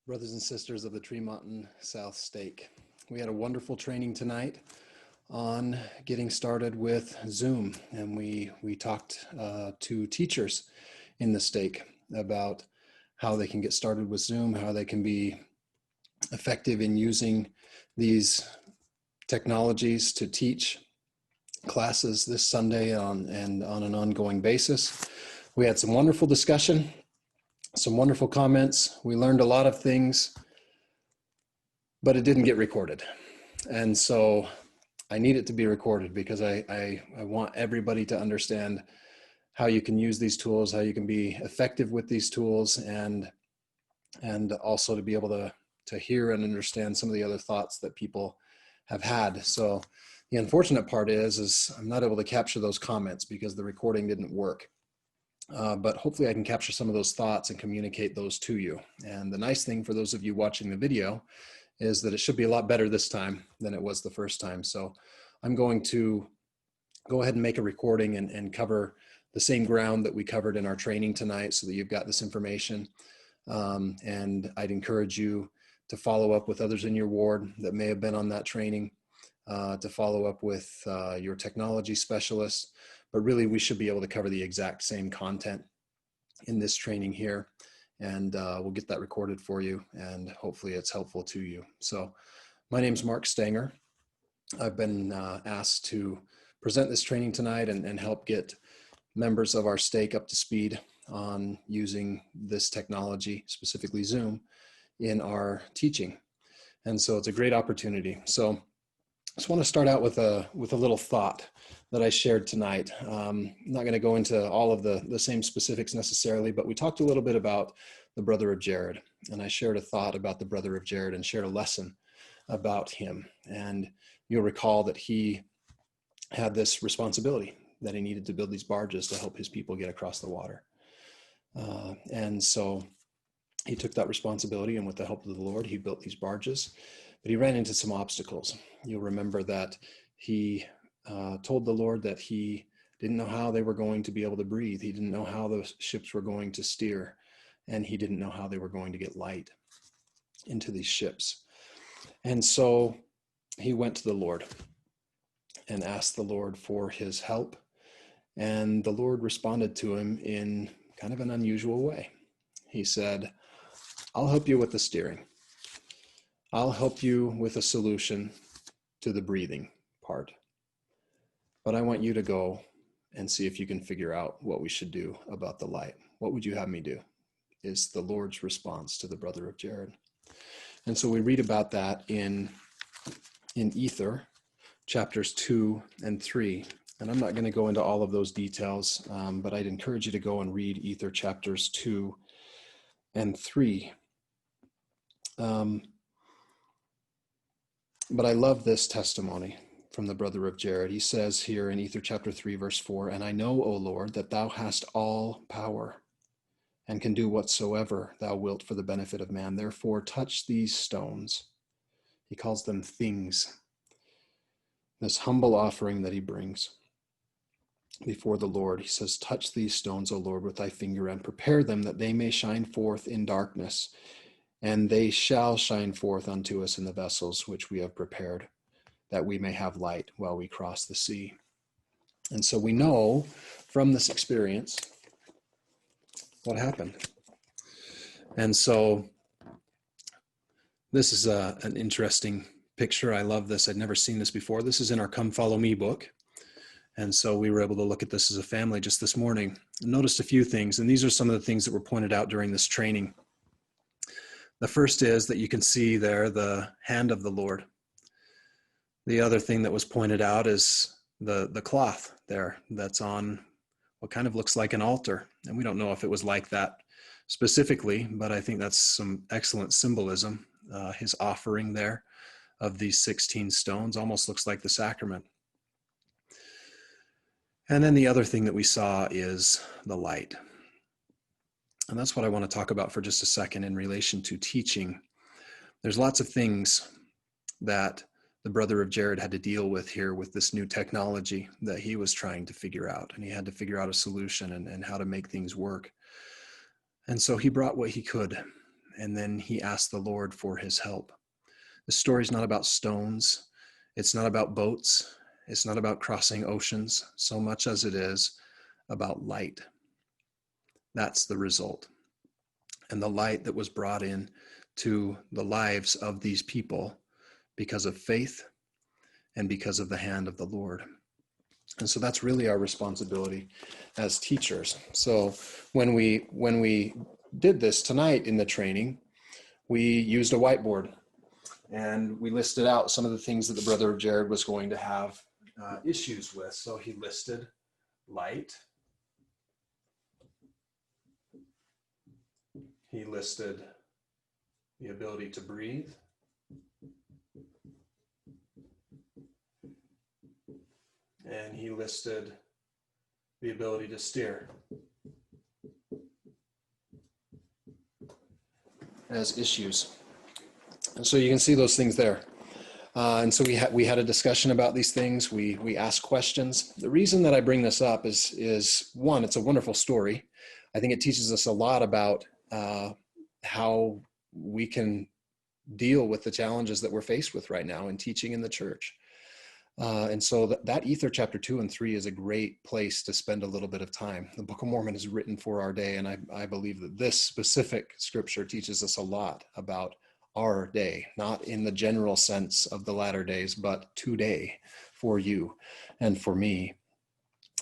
Brothers and sisters of the Tremonton South Stake. We had a wonderful training tonight on getting started with Zoom, and we talked to teachers in the stake about how they can get started with Zoom, how they can be effective in using these technologies to teach classes this Sunday and on an ongoing basis. We had some wonderful discussion, some wonderful comments. We learned a lot of things, but it didn't get recorded. And so I need it to be recorded because I want everybody to understand how you can use these tools, how you can be effective with these tools, and also to be able to hear and understand some of the other thoughts that people have had. So the unfortunate part is I'm not able to capture those comments because the recording didn't work. But hopefully I can capture some of those thoughts and communicate those to you. And the nice thing for those of you watching the video is that it should be a lot better this time than it was the first time. So I'm going to go ahead and make a recording and cover the same ground that we covered in our training tonight so that you've got this information. And I'd encourage you to follow up with others in your ward that may have been on that training, to follow up with your technology specialist. But really, we should be able to cover the exact same content in this training here. And we'll get that recorded for you, and hopefully it's helpful to you. So my name's Mark Stanger. I've been asked to present this training tonight and help get members of our stake up to speed on using this technology, specifically Zoom, in our teaching. And so it's a great opportunity. So I just want to start out with a little thought that I shared tonight. I'm not going to go into all of the same specifics necessarily, but we talked a little bit about the brother of Jared, and I shared a thought about the brother of Jared and shared a lesson about him. And you'll recall that he had this responsibility that he needed to build these barges to help his people get across the water. And so he took that responsibility, and with the help of the Lord, he built these barges, but he ran into some obstacles. You'll remember that he told the Lord that he didn't know how they were going to be able to breathe. He didn't know how the ships were going to steer, and he didn't know how they were going to get light into these ships. And so he went to the Lord and asked the Lord for his help, and the Lord responded to him in kind of an unusual way. He said, "I'll help you with the steering. I'll help you with a solution to the breathing part. But I want you to go and see if you can figure out what we should do about the light. What would you have me do?" Is the Lord's response to the brother of Jared. And so we read about that in Ether, chapters 2 and 3. And I'm not going to go into all of those details, but I'd encourage you to go and read Ether chapters 2 and 3. But I love this testimony from the brother of Jared. He says here in Ether chapter 3, verse 4, "And I know, O Lord, that thou hast all power and can do whatsoever thou wilt for the benefit of man. Therefore, touch these stones." He calls them things. This humble offering that he brings before the Lord. He says, "Touch these stones, O Lord, with thy finger, and prepare them that they may shine forth in darkness. And they shall shine forth unto us in the vessels which we have prepared, that we may have light while we cross the sea." And so we know from this experience what happened. And so this is an interesting picture. I love this. I'd never seen this before. This is in our Come Follow Me book. And so we were able to look at this as a family just this morning and noticed a few things. And these are some of the things that were pointed out during this training. The first is that you can see there the hand of the Lord. The other thing that was pointed out is the cloth there that's on what kind of looks like an altar. And we don't know if it was like that specifically, but I think that's some excellent symbolism. His offering there of these 16 stones almost looks like the sacrament. And then the other thing that we saw is the light. And that's what I want to talk about for just a second in relation to teaching. There's lots of things that the brother of Jared had to deal with here with this new technology that he was trying to figure out. And he had to figure out a solution and how to make things work. And so he brought what he could. and then he asked the Lord for his help. The story is not about stones. It's not about boats. It's not about crossing oceans so much as it is about light. That's the result. And the light that was brought in to the lives of these people because of faith and because of the hand of the Lord. And so that's really our responsibility as teachers. So when we did this tonight in the training, we used a whiteboard and we listed out some of the things that the brother Jared was going to have issues with. So he listed light. He listed the ability to breathe. And he listed the ability to steer as issues. And so you can see those things there. And so we had a discussion about these things. We asked questions. The reason that I bring this up is one, it's a wonderful story. I think it teaches us a lot about how we can deal with the challenges that we're faced with right now in teaching in the church. And so that Ether chapter 2 and 3 is a great place to spend a little bit of time. The Book of Mormon is written for our day, and I believe that this specific scripture teaches us a lot about our day, not in the general sense of the latter days, but today for you and for me.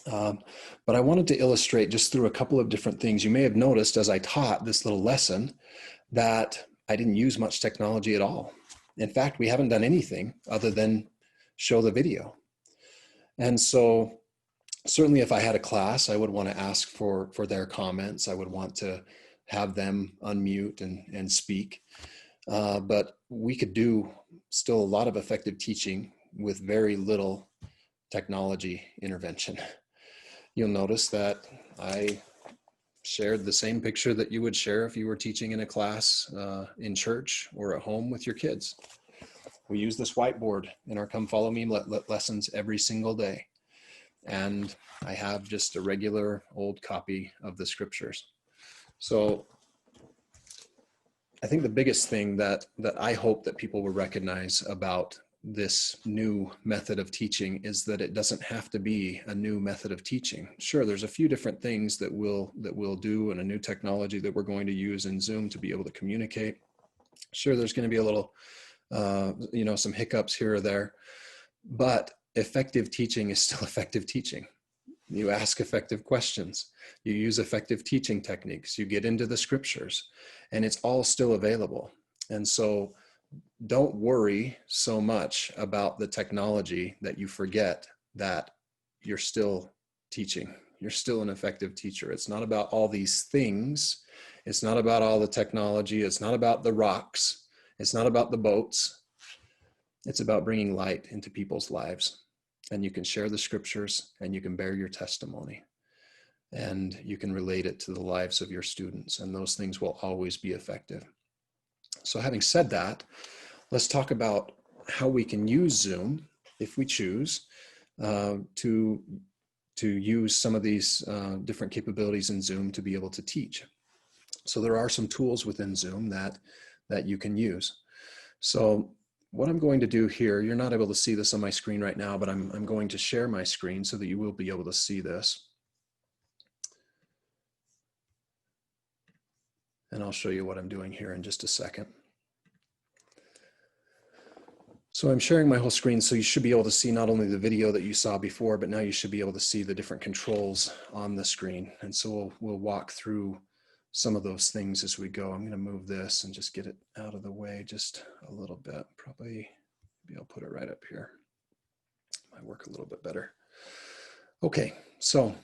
But I wanted to illustrate just through a couple of different things. You may have noticed as I taught this little lesson that I didn't use much technology at all. In fact, we haven't done anything other than show the video. And so certainly if I had a class, I would want to ask for their comments. I would want to have them unmute and speak. But we could do still a lot of effective teaching with very little technology intervention. You'll notice that I shared the same picture that you would share if you were teaching in a class in church or at home with your kids. We use this whiteboard in our Come Follow Me lessons every single day. And I have just a regular old copy of the scriptures. So I think the biggest thing that I hope that people will recognize about this new method of teaching is that it doesn't have to be a new method of teaching. Sure, there's a few different things that we'll do and a new technology that we're going to use in Zoom to be able to communicate. Sure, there's going to be a little, some hiccups here or there, but effective teaching is still effective teaching. You ask effective questions, you use effective teaching techniques, you get into the scriptures, and it's all still available. And so don't worry so much about the technology that you forget that you're still teaching. You're still an effective teacher. It's not about all these things. It's not about all the technology. It's not about the rocks. It's not about the boats. It's about bringing light into people's lives. And you can share the scriptures and you can bear your testimony and you can relate it to the lives of your students, and those things will always be effective. So having said that, let's talk about how we can use Zoom, if we choose, to use some of these different capabilities in Zoom to be able to teach. So there are some tools within Zoom that you can use. So what I'm going to do here, you're not able to see this on my screen right now, but I'm going to share my screen so that you will be able to see this. And I'll show you what I'm doing here in just a second. So I'm sharing my whole screen, so you should be able to see not only the video that you saw before, but now you should be able to see the different controls on the screen. And so we'll walk through some of those things as we go. I'm going to move this and just get it out of the way just a little bit. Probably, maybe I'll put it right up here. Might work a little bit better. Okay, so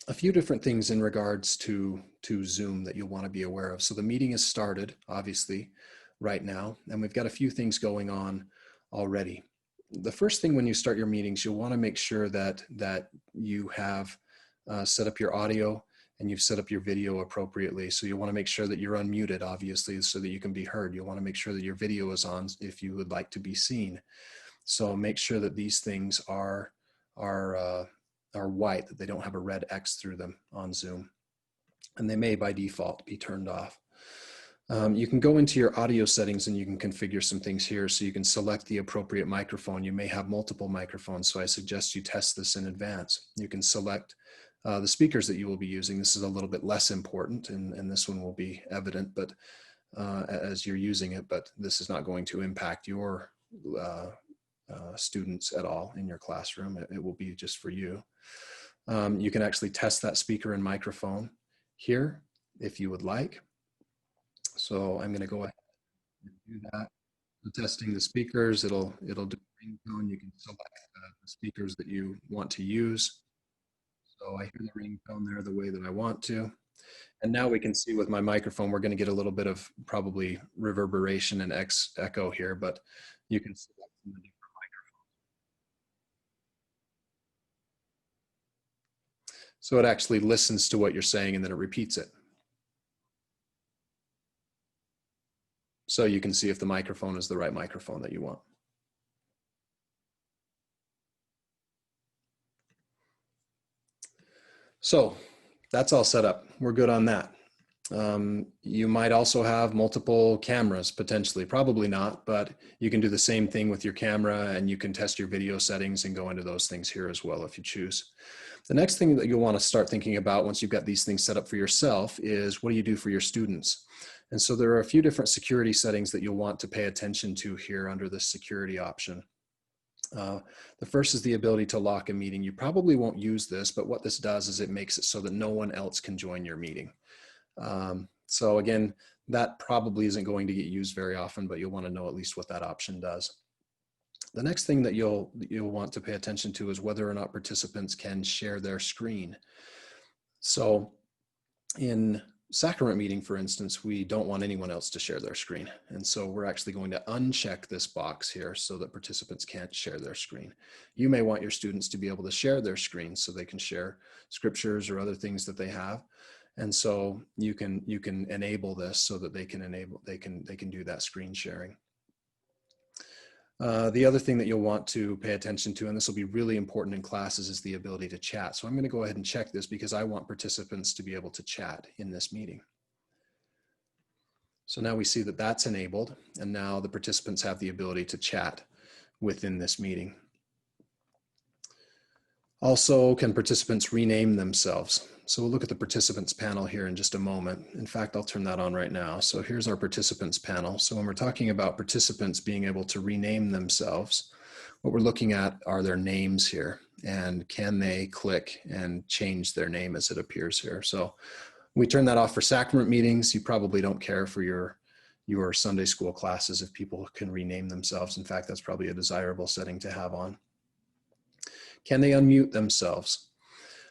a few different things in regards to Zoom that you'll want to be aware of. So the meeting has started, obviously, right now, and we've got a few things going on already. The first thing when you start your meetings, you'll want to make sure that you have set up your audio and you've set up your video appropriately. So you want to make sure that you're unmuted, obviously, so that you can be heard. You want to make sure that your video is on if you would like to be seen. So make sure that these things are white, that they don't have a red X through them on Zoom. And they may by default be turned off. You can go into your audio settings and you can configure some things here, so you can select the appropriate microphone. You may have multiple microphones, so I suggest you test this in advance. You can select the speakers that you will be using. This is a little bit less important, and this one will be evident but as you're using it, but this is not going to impact your students at all in your classroom. It will be just for you. You can actually test that speaker and microphone here if you would like. So I'm going to go ahead and do that. Testing the speakers, it'll do a ringtone. You can select the speakers that you want to use. So I hear the ringtone there the way that I want to. And now we can see with my microphone, we're going to get a little bit of probably reverberation and echo here, but you can select the different microphones. So it actually listens to what you're saying and then it repeats it. So you can see if the microphone is the right microphone that you want. So that's all set up. We're good on that. You might also have multiple cameras potentially, probably not, but you can do the same thing with your camera and you can test your video settings and go into those things here as well if you choose. The next thing that you'll want to start thinking about once you've got these things set up for yourself is what do you do for your students? And so there are a few different security settings that you'll want to pay attention to here under this security option. The first is the ability to lock a meeting. You probably won't use this, but what this does is it makes it so that no one else can join your meeting. So again, that probably isn't going to get used very often, but you'll want to know at least what that option does. The next thing that you'll want to pay attention to is whether or not participants can share their screen. So in sacrament meeting, for instance, we don't want anyone else to share their screen. And so we're actually going to uncheck this box here so that participants can't share their screen. You may want your students to be able to share their screen so they can share scriptures or other things that they have. And so you can enable this so that they can do that screen sharing. The other thing that you'll want to pay attention to, and this will be really important in classes, is the ability to chat. So I'm going to go ahead and check this because I want participants to be able to chat in this meeting. So now we see that that's enabled, and now the participants have the ability to chat within this meeting. Also, can participants rename themselves? So we'll look at the participants panel here in just a moment. In fact, I'll turn that on right now. So here's our participants panel. So when we're talking about participants being able to rename themselves, what we're looking at are their names here, and can they click and change their name as it appears here. So we turn that off for sacrament meetings. You probably don't care for your Sunday school classes if people can rename themselves. In fact, that's probably a desirable setting to have on. Can they unmute themselves?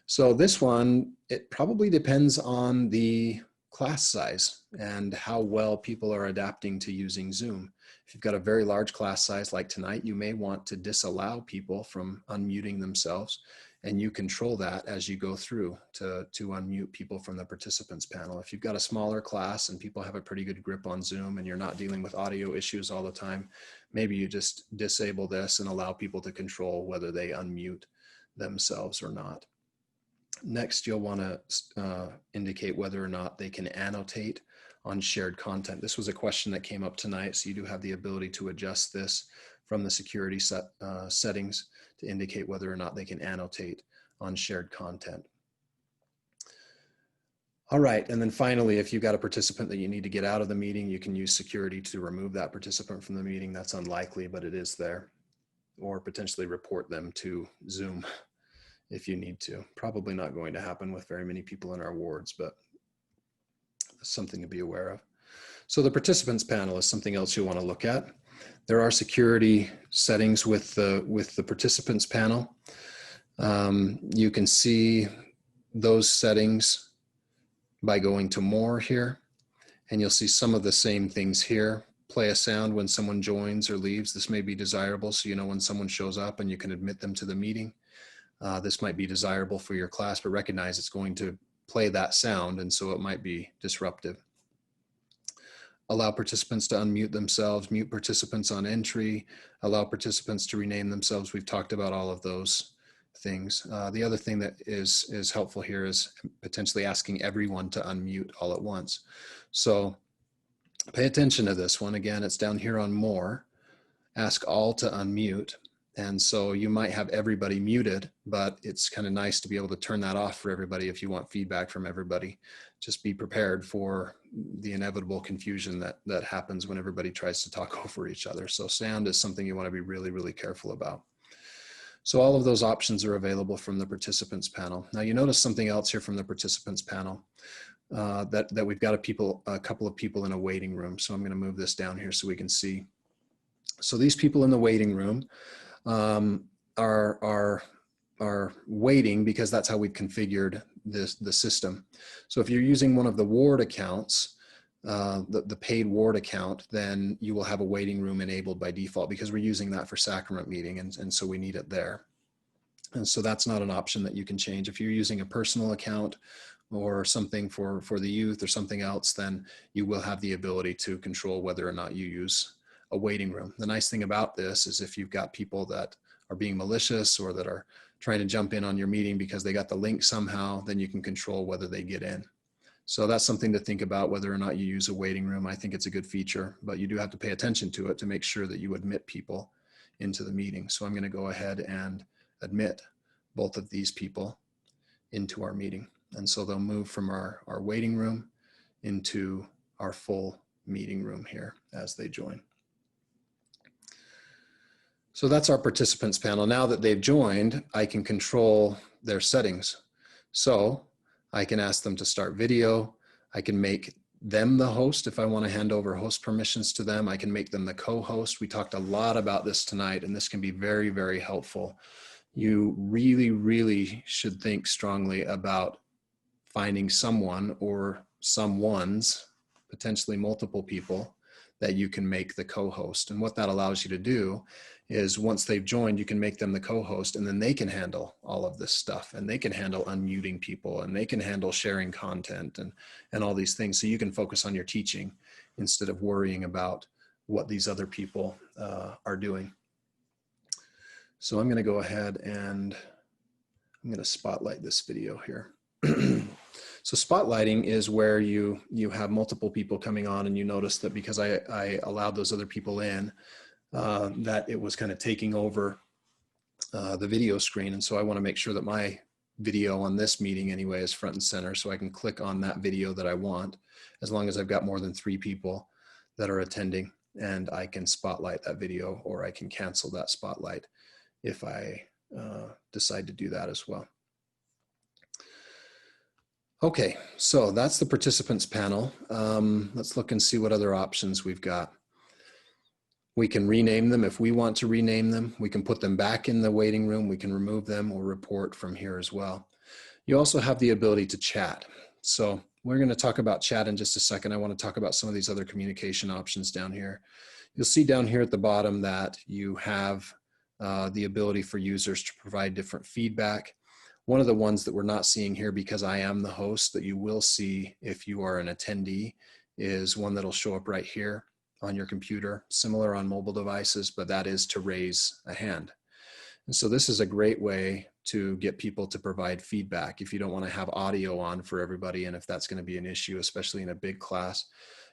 So this one, it probably depends on the class size and how well people are adapting to using Zoom. If you've got a very large class size like tonight, you may want to disallow people from unmuting themselves, and you control that as you go through to unmute people from the participants panel. If you've got a smaller class and people have a pretty good grip on Zoom and you're not dealing with audio issues all the time, maybe you just disable this and allow people to control whether they unmute themselves or not. Next, you'll want to indicate whether or not they can annotate on shared content. This was a question that came up tonight, so you do have the ability to adjust this from the security settings to indicate whether or not they can annotate on shared content. All right, and then finally, if you've got a participant that you need to get out of the meeting, you can use security to remove that participant from the meeting. That's unlikely, but it is there. Or potentially report them to Zoom if you need to. Probably not going to happen with very many people in our wards, but something to be aware of. So the participants panel is something else you want to look at. There are security settings with the participants panel. You can see those settings by going to more here, and you'll see some of the same things here. Play a sound when someone joins or leaves. This may be desirable, so you know when someone shows up and you can admit them to the meeting. This might be desirable for your class, but recognize it's going to play that sound, and so it might be disruptive. Allow participants to unmute themselves, mute participants on entry, allow participants to rename themselves. We've talked about all of those things. The other thing that is helpful here is potentially asking everyone to unmute all at once. So Pay attention to this one. Again, it's down here on more. Ask all to unmute. And so you might have everybody muted, but it's kind of nice to be able to turn that off for everybody if you want feedback from everybody. Just be prepared for the inevitable confusion that happens when everybody tries to talk over each other. So sound is something you want to be really, really careful about. So all of those options are available from the participants panel. Now you notice something else here from the participants panel, that we've got a couple of people in a waiting room. So I'm going to move this down here so we can see. So these people in the waiting room are waiting because that's how we've configured the system. So if you're using one of the ward accounts, the paid ward account, then you will have a waiting room enabled by default because we're using that for sacrament meeting, and so we need it there. And so that's not an option that you can change. If you're using a personal account or something for the youth or something else, then you will have the ability to control whether or not you use a waiting room. The nice thing about this is if you've got people that are being malicious or that are trying to jump in on your meeting because they got the link somehow, then you can control whether they get in. So that's something to think about, whether or not you use a waiting room. I think it's a good feature, but you do have to pay attention to it to make sure that you admit people into the meeting. So I'm going to go ahead and admit both of these people into our meeting. And so they'll move from our waiting room into our full meeting room here as they join. So that's our participants panel. Now that they've joined, I can control their settings. So I can ask them to start video. I can make them the host if I want to hand over host permissions to them. I can make them the co-host. We talked a lot about this tonight, and this can be very, very helpful. You really, really should think strongly about finding someone or someone's, potentially multiple people, that you can make the co-host. And what that allows you to do is once they've joined, you can make them the co-host, and then they can handle all of this stuff, and they can handle unmuting people, and they can handle sharing content and all these things. So you can focus on your teaching instead of worrying about what these other people are doing. So I'm going to go ahead and I'm going to spotlight this video here. So spotlighting is where you have multiple people coming on, and you notice that because I allowed those other people in, that it was kind of taking over the video screen. And so I want to make sure that my video on this meeting anyway is front and center, so I can click on that video that I want, as long as I've got more than 3 people that are attending, and I can spotlight that video, or I can cancel that spotlight if I decide to do that as well. Okay, so that's the participants panel. Let's look and see what other options we've got. We can rename them if we want to rename them. We can put them back in the waiting room. We can remove them or report from here as well. You also have the ability to chat. So we're going to talk about chat in just a second. I want to talk about some of these other communication options down here. You'll see down here at the bottom that you have the ability for users to provide different feedback. One of the ones that we're not seeing here, because I am the host, that you will see if you are an attendee, is one that'll show up right here on your computer, similar on mobile devices, but that is to raise a hand. And so this is a great way to get people to provide feedback if you don't want to have audio on for everybody, and if that's going to be an issue, especially in a big class.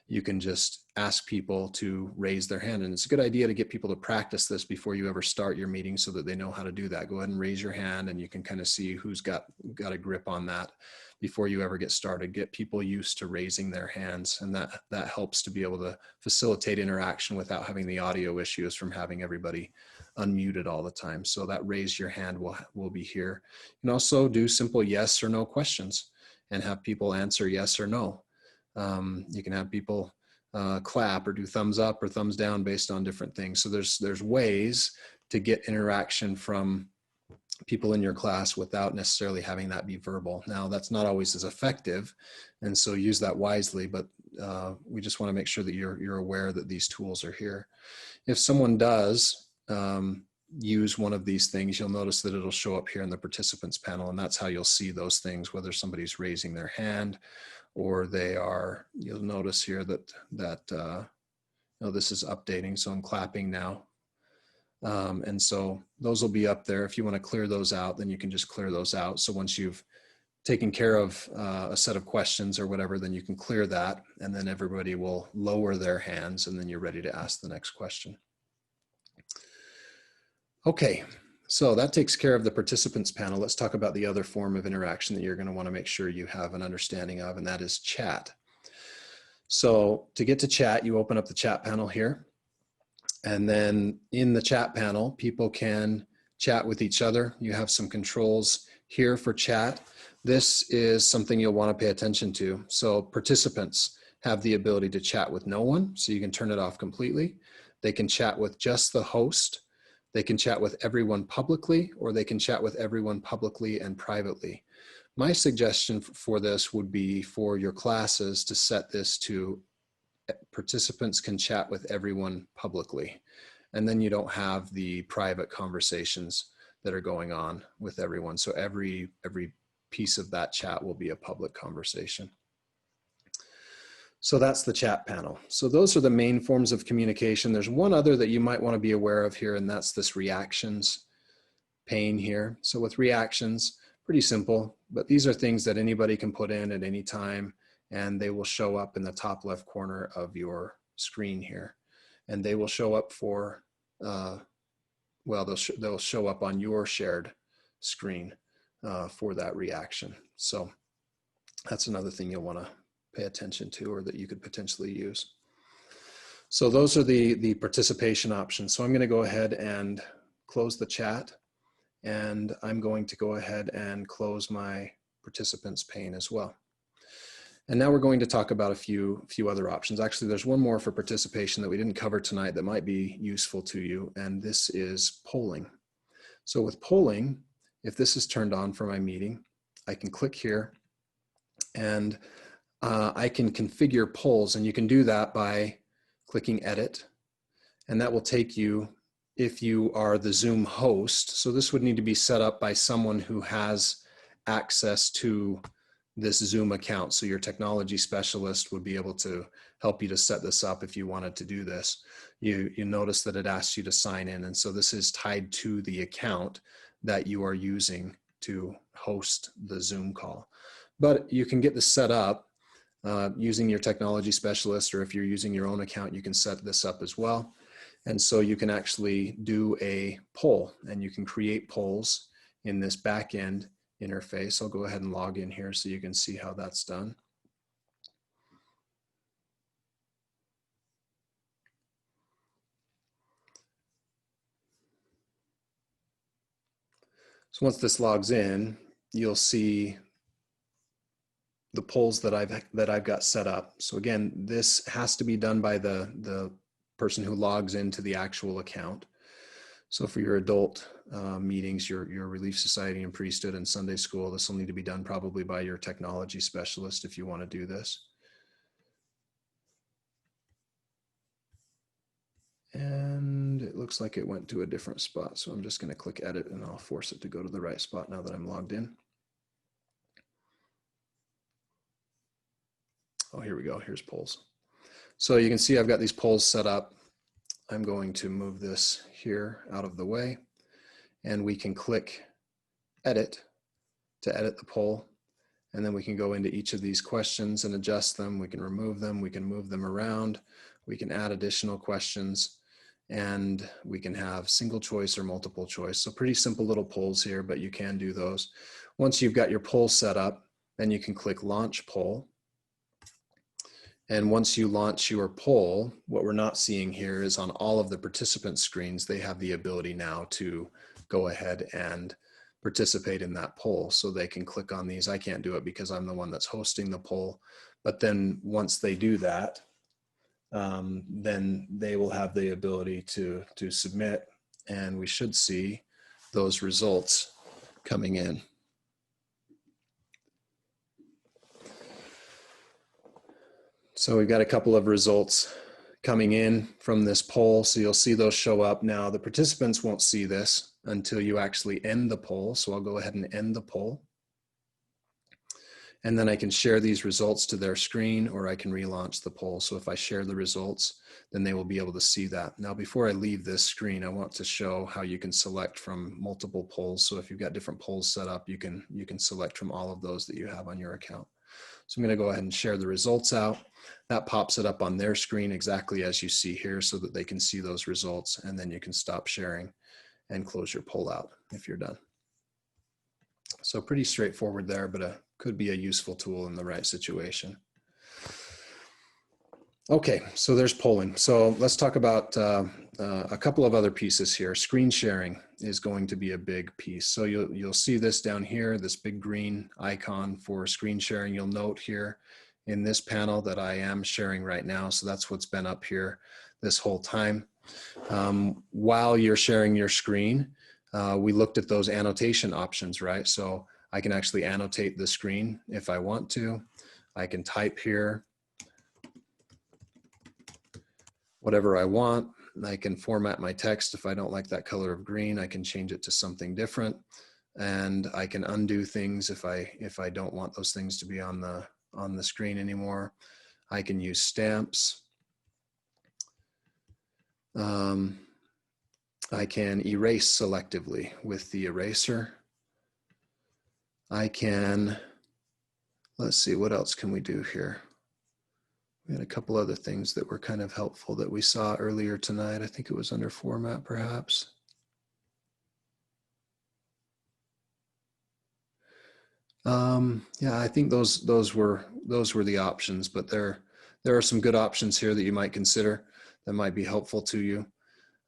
You can just ask people to raise their hand. And it's a good idea to get people to practice this before you ever start your meeting so that they know how to do that. Go ahead and raise your hand, and you can kind of see who's got a grip on that before you ever get started. Get people used to raising their hands, and that helps to be able to facilitate interaction without having the audio issues from having everybody unmuted all the time. So that raise your hand will be here. You can also do simple yes or no questions and have people answer yes or no. You can have people clap or do thumbs up or thumbs down based on different things. So there's ways to get interaction from people in your class without necessarily having that be verbal. Now, that's not always as effective, and so use that wisely, but we just want to make sure that you're aware that these tools are here. If someone does use one of these things, you'll notice that it'll show up here in the participants panel, and that's how you'll see those things, whether somebody's raising their hand or they are. You'll notice here that this is updating, so I'm clapping now. And so those will be up there. If you want to clear those out, then you can just clear those out. So once you've taken care of a set of questions or whatever, then you can clear that, and then everybody will lower their hands, and then you're ready to ask the next question. Okay, so that takes care of the participants panel. Let's talk about the other form of interaction that you're going to want to make sure you have an understanding of, and that is chat. So to get to chat, you open up the chat panel here, and then in the chat panel, people can chat with each other. You have some controls here for chat. This is something you'll want to pay attention to. So participants have the ability to chat with no one, so you can turn it off completely. They can chat with just the host. They can chat with everyone publicly, or they can chat with everyone publicly and privately. My suggestion for this would be for your classes to set this to participants can chat with everyone publicly. And then you don't have the private conversations that are going on with everyone. So every piece of that chat will be a public conversation. So that's the chat panel. So those are the main forms of communication. There's one other that you might want to be aware of here, and that's this reactions pane here. So with reactions, pretty simple, but these are things that anybody can put in at any time, and they will show up in the top left corner of your screen here. And they will show up for, well, they'll show up on your shared screen for that reaction. So that's another thing you'll want to pay attention to, or that you could potentially use. So those are the participation options. So I'm going to go ahead and close the chat, and I'm going to go ahead and close my participants pane as well. And now we're going to talk about a few other options. Actually, there's one more for participation that we didn't cover tonight that might be useful to you, and this is polling. So with polling, if this is turned on for my meeting, I can click here, and I can configure polls, and you can do that by clicking edit, and that will take you, if you are the Zoom host, so this would need to be set up by someone who has access to this Zoom account. So your technology specialist would be able to help you to set this up if you wanted to do this. You notice that it asks you to sign in, and so this is tied to the account that you are using to host the Zoom call. But you can get this set up using your technology specialist, or if you're using your own account, you can set this up as well. And so you can actually do a poll, and you can create polls in this back end interface. I'll go ahead and log in here so you can see how that's done. So once this logs in, you'll see the polls that I've got set up. So again, this has to be done by the person who logs into the actual account. So for your adult meetings, your Relief Society and Priesthood and Sunday School, this will need to be done probably by your technology specialist if you want to do this. And it looks like it went to a different spot. So I'm just going to click edit, and I'll force it to go to the right spot now that I'm logged in. Oh, here we go. Here's polls. So you can see I've got these polls set up. I'm going to move this here out of the way, and we can click edit to edit the poll. And then we can go into each of these questions and adjust them. We can remove them. We can move them around. We can add additional questions, and we can have single choice or multiple choice. So pretty simple little polls here, but you can do those. Once you've got your poll set up, then you can click launch poll. And once you launch your poll, what we're not seeing here is on all of the participant screens, they have the ability now to go ahead and participate in that poll. So they can click on these. I can't do it because I'm the one that's hosting the poll. But then once they do that, then they will have the ability to submit, and we should see those results coming in. So we've got a couple of results coming in from this poll. So you'll see those show up. Now the participants won't see this until you actually end the poll. So I'll go ahead and end the poll. And then I can share these results to their screen, or I can relaunch the poll. So if I share the results, then they will be able to see that. Now, before I leave this screen, I want to show how you can select from multiple polls. So if you've got different polls set up, you can select from all of those that you have on your account. So I'm going to go ahead and share the results out. That pops it up on their screen exactly as you see here so that they can see those results, and then you can stop sharing and close your poll out if you're done. So pretty straightforward there, but could be a useful tool in the right situation. Okay, so there's polling. So let's talk about a couple of other pieces here. Screen sharing is going to be a big piece. So you'll see this down here, this big green icon for screen sharing. You'll note here in this panel that I am sharing right now. So that's what's been up here this whole time. While you're sharing your screen, we looked at those annotation options, right? So I can actually annotate the screen if I want to. I can type here whatever I want. I can format my text. If I don't like that color of green, I can change it to something different. And I can undo things if I don't want those things to be on the screen anymore. I can use stamps. I can erase selectively with the eraser. I can, let's see, what else can we do here? We had a couple other things that were kind of helpful that we saw earlier tonight. I think it was under format, perhaps. Yeah, I think those were the options, but there are some good options here that you might consider that might be helpful to you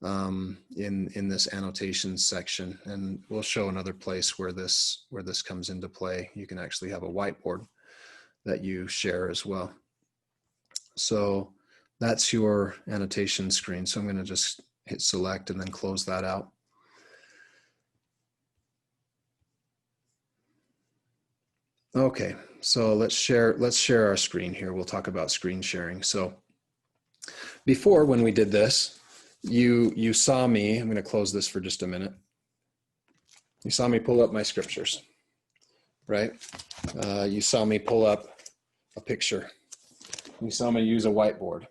in this annotations section. And we'll show another place where this comes into play. You can actually have a whiteboard that you share as well. So that's your annotation screen. So I'm going to just hit select and then close that out. Okay, so let's share our screen here. We'll talk about screen sharing. So before, when we did this, you saw me, I'm going to close this for just a minute. You saw me pull up my scriptures, right? You saw me pull up a picture. You saw me use a whiteboard.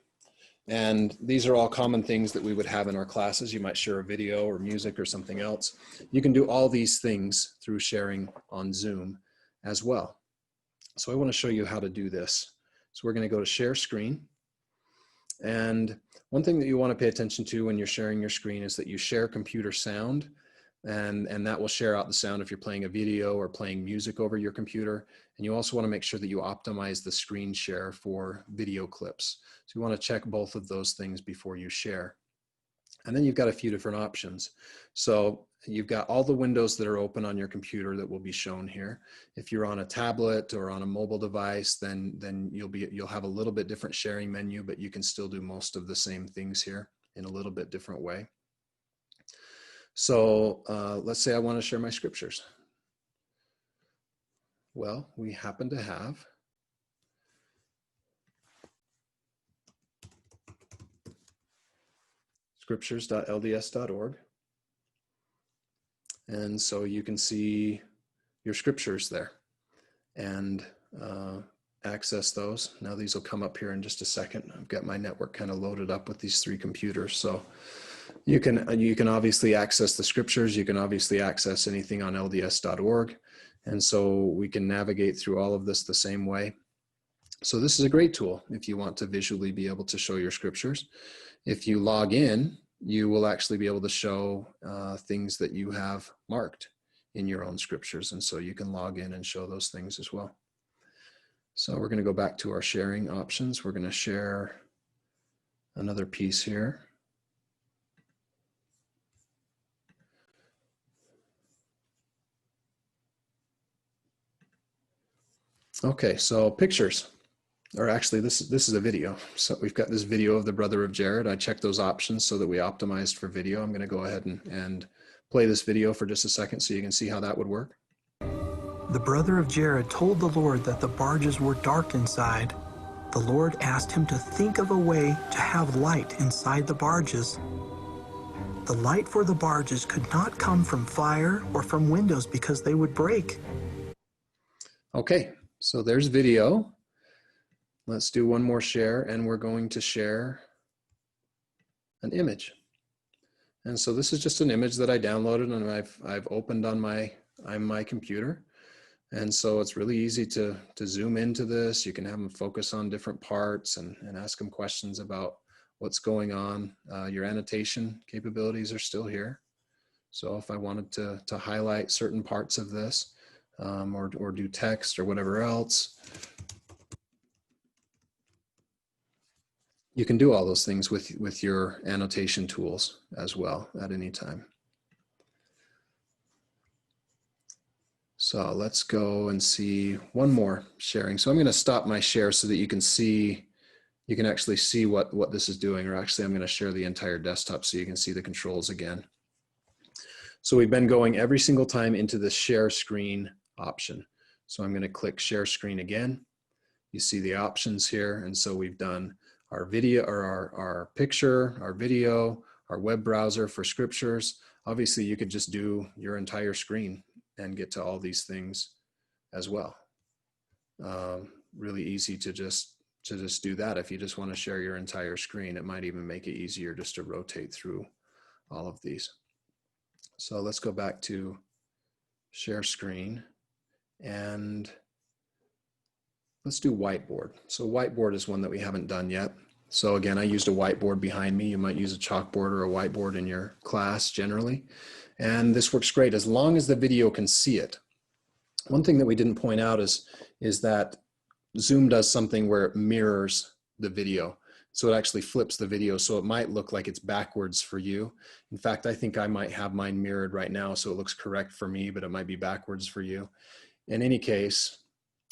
And these are all common things that we would have in our classes. You might share a video or music or something else. You can do all these things through sharing on Zoom as well. So I want to show you how to do this. So we're going to go to share screen. And one thing that you want to pay attention to when you're sharing your screen is that you share computer sound, and that will share out the sound if you're playing a video or playing music over your computer. And you also want to make sure that you optimize the screen share for video clips. So you want to check both of those things before you share. And then you've got a few different options. So you've got all the windows that are open on your computer that will be shown here. If you're on a tablet or on a mobile device, then you'll have a little bit different sharing menu, but you can still do most of the same things here in a little bit different way. So let's say I want to share my scriptures. Well, we happen to have scriptures.lds.org. And so you can see your scriptures there and access those. Now these will come up here in just a second. I've got my network kind of loaded up with these 3 computers. So you can obviously access the scriptures. You can obviously access anything on lds.org. And so we can navigate through all of this the same way. So this is a great tool if you want to visually be able to show your scriptures. If you log in, you will actually be able to show things that you have marked in your own scriptures. And so you can log in and show those things as well. So we're going to go back to our sharing options. We're going to share another piece here. Okay, so pictures, or actually this is a video. So we've got this video of the brother of Jared. I checked those options so that we optimized for video. I'm going to go ahead and play this video for just a second so you can see how that would work. The brother of Jared told the Lord that the barges were dark inside. The Lord asked him to think of a way to have light inside the barges. The light for the barges could not come from fire or from windows because they would break. Okay, So there's video. Let's do one more share, and we're going to share an image. And so this is just an image that I downloaded and I've opened on my computer. And so it's really easy to zoom into this. You can have them focus on different parts and ask them questions about what's going on. Your annotation capabilities are still here. So if I wanted to highlight certain parts of this or do text or whatever else, you can do all those things with your annotation tools as well at any time. So let's go and see one more sharing. So I'm going to stop my share so that you can actually see what this is doing, or actually I'm going to share the entire desktop so you can see the controls again. So we've been going every single time into the share screen option. So I'm going to click share screen again. You see the options here. And so we've done our video, or our picture, our video, our web browser for scriptures. Obviously you could just do your entire screen and get to all these things as well. Really easy to just do that. If you just want to share your entire screen, it might even make it easier just to rotate through all of these. So let's go back to share screen and let's do whiteboard. So whiteboard is one that we haven't done yet. So again, I used a whiteboard behind me. You might use a chalkboard or a whiteboard in your class generally. And this works great as long as the video can see it. One thing that we didn't point out is that Zoom does something where it mirrors the video. So it actually flips the video. So it might look like it's backwards for you. In fact, I think I might have mine mirrored right now. So it looks correct for me, but it might be backwards for you. In any case,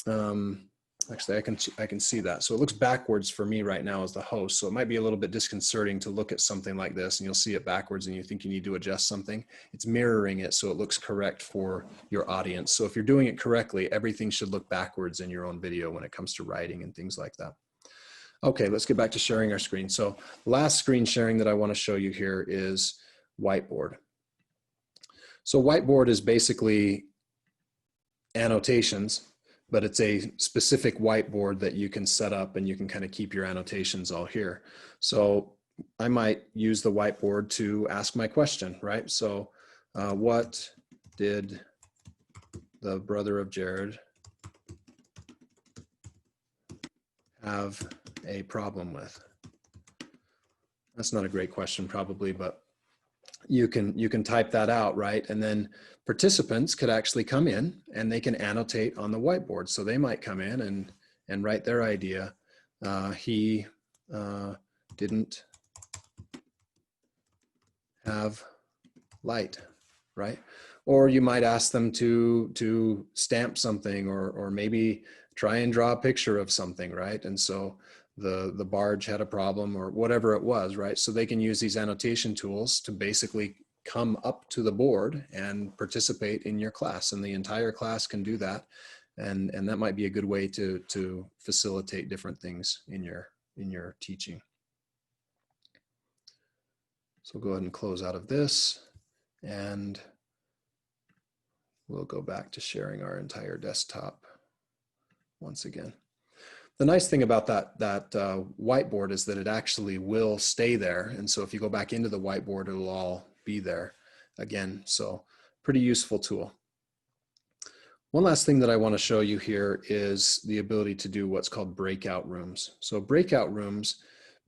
actually I can see that. So it looks backwards for me right now as the host. So it might be a little bit disconcerting to look at something like this and you'll see it backwards and you think you need to adjust something. It's mirroring it so it looks correct for your audience. So if you're doing it correctly, everything should look backwards in your own video when it comes to writing and things like that. Okay, let's get back to sharing our screen. So last screen sharing that I want to show you here is whiteboard. So whiteboard is basically annotations, but it's a specific whiteboard that you can set up and you can kind of keep your annotations all here. So I might use the whiteboard to ask my question, right? So what did the brother of Jared have a problem with? That's not a great question probably, but you can type that out, right? And then participants could actually come in and they can annotate on the whiteboard. So they might come in and write their idea. He didn't have light, right? Or you might ask them to stamp something or maybe try and draw a picture of something, right? And so the barge had a problem or whatever it was, right? So they can use these annotation tools to basically come up to the board and participate in your class, and the entire class can do that. And that might be a good way to facilitate different things in your teaching. So go ahead and close out of this and we'll go back to sharing our entire desktop once again. The nice thing about that whiteboard is that it actually will stay there. And so if you go back into the whiteboard, it'll all be there again. So pretty useful tool. One last thing that I want to show you here is the ability to do what's called breakout rooms. So breakout rooms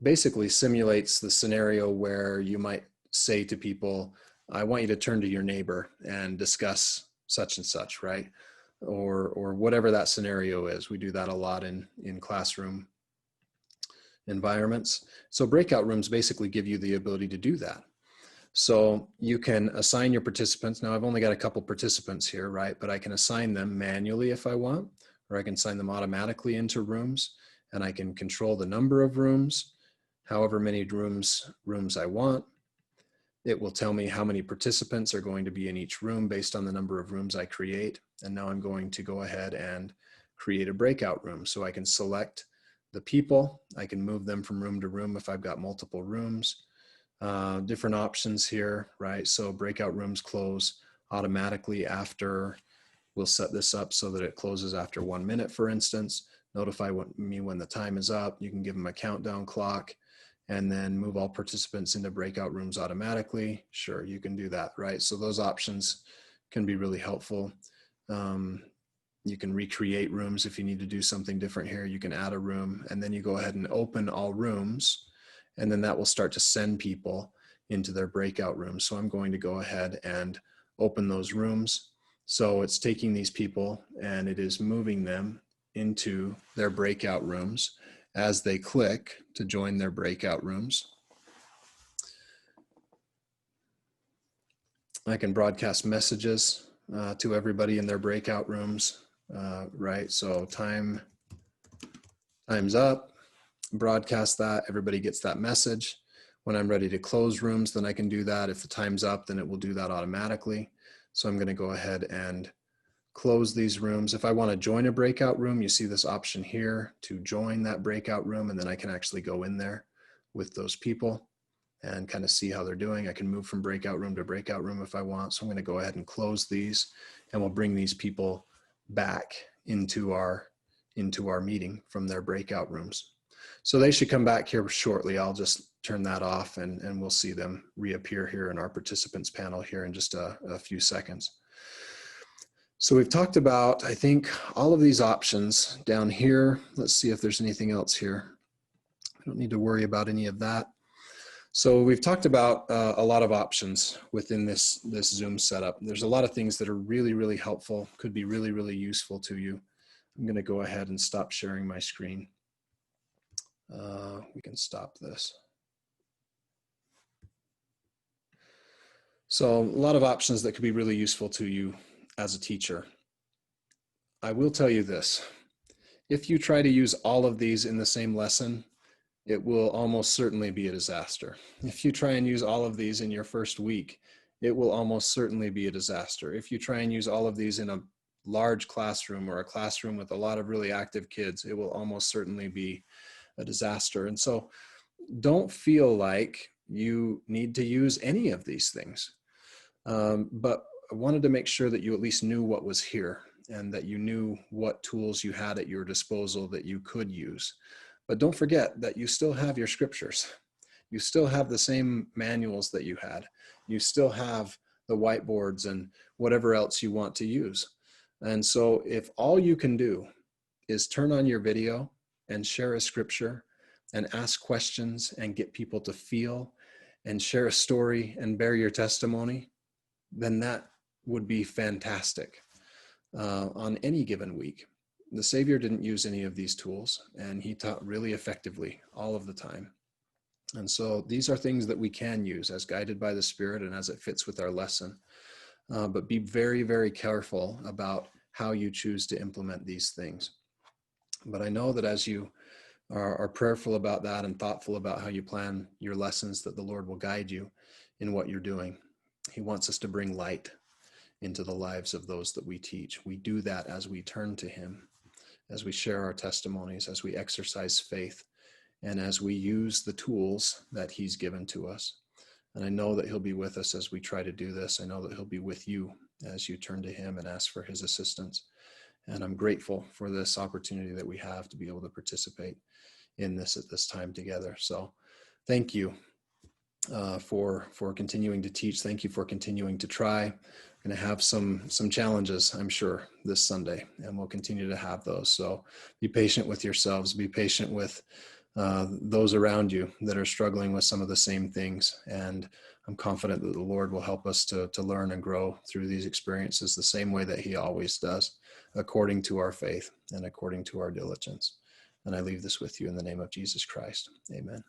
basically simulates the scenario where you might say to people, I want you to turn to your neighbor and discuss such and such, right? Or whatever that scenario is. We do that a lot in classroom environments. So breakout rooms basically give you the ability to do that. So you can assign your participants. Now I've only got a couple participants here, right? But I can assign them manually if I want, or I can assign them automatically into rooms, and I can control the number of rooms, however many rooms I want. It will tell me how many participants are going to be in each room based on the number of rooms I create. And now I'm going to go ahead and create a breakout room. So I can select the people. I can move them from room to room if I've got multiple rooms. Different options here, right? So breakout rooms close automatically after We'll set this up so that it closes after 1 minute, for instance. Notify me when the time is up. You can give them a countdown clock, and then move all participants into breakout rooms automatically. Sure, you can do that, right? So those options can be really helpful. You can recreate rooms if you need to do something different here. You can add a room, and then you go ahead and open all rooms, and then that will start to send people into their breakout rooms. So I'm going to go ahead and open those rooms. So it's taking these people and it is moving them into their breakout rooms as they click to join their breakout rooms. I can broadcast messages to everybody in their breakout rooms, right? So time's up, broadcast that, everybody gets that message. When I'm ready to close rooms, then I can do that. If the time's up, then it will do that automatically. So I'm going to go ahead and close these rooms. If I want to join a breakout room, you see this option here to join that breakout room, and then I can actually go in there with those people and kind of see how they're doing. I can move from breakout room to breakout room if I want. So I'm going to go ahead and close these, and we'll bring these people back into our meeting from their breakout rooms. So they should come back here shortly. I'll just turn that off, and we'll see them reappear here in our participants panel here in just a few seconds. So we've talked about, I think, all of these options down here. Let's see if there's anything else here. I don't need to worry about any of that. So we've talked about a lot of options within this Zoom setup. There's a lot of things that are really, really helpful, could be really, really useful to you. I'm going to go ahead and stop sharing my screen. We can stop this. So a lot of options that could be really useful to you as a teacher. I will tell you this. If you try to use all of these in the same lesson, it will almost certainly be a disaster. If you try and use all of these in your first week, it will almost certainly be a disaster. If you try and use all of these in a large classroom or a classroom with a lot of really active kids, it will almost certainly be a disaster. And so don't feel like you need to use any of these things. But I wanted to make sure that you at least knew what was here and that you knew what tools you had at your disposal that you could use. But don't forget that you still have your scriptures. You still have the same manuals that you had. You still have the whiteboards and whatever else you want to use. And so if all you can do is turn on your video and share a scripture and ask questions and get people to feel and share a story and bear your testimony, then that would be fantastic on any given week. The Savior didn't use any of these tools, and he taught really effectively all of the time. And so these are things that we can use as guided by the Spirit and as it fits with our lesson. But be very, very careful about how you choose to implement these things. But I know that as you are prayerful about that and thoughtful about how you plan your lessons, that the Lord will guide you in what you're doing. He wants us to bring light into the lives of those that we teach. We do that as we turn to him, as we share our testimonies, as we exercise faith, and as we use the tools that he's given to us. And I know that he'll be with us as we try to do this. I know that he'll be with you as you turn to him and ask for his assistance. And I'm grateful for this opportunity that we have to be able to participate in this at this time together. So thank you for continuing to teach. Thank you for continuing to try. We're going to have some challenges, I'm sure, this Sunday, and we'll continue to have those. So be patient with yourselves. Be patient with those around you that are struggling with some of the same things. And I'm confident that the Lord will help us to learn and grow through these experiences the same way that he always does, according to our faith and according to our diligence. And I leave this with you in the name of Jesus Christ. Amen.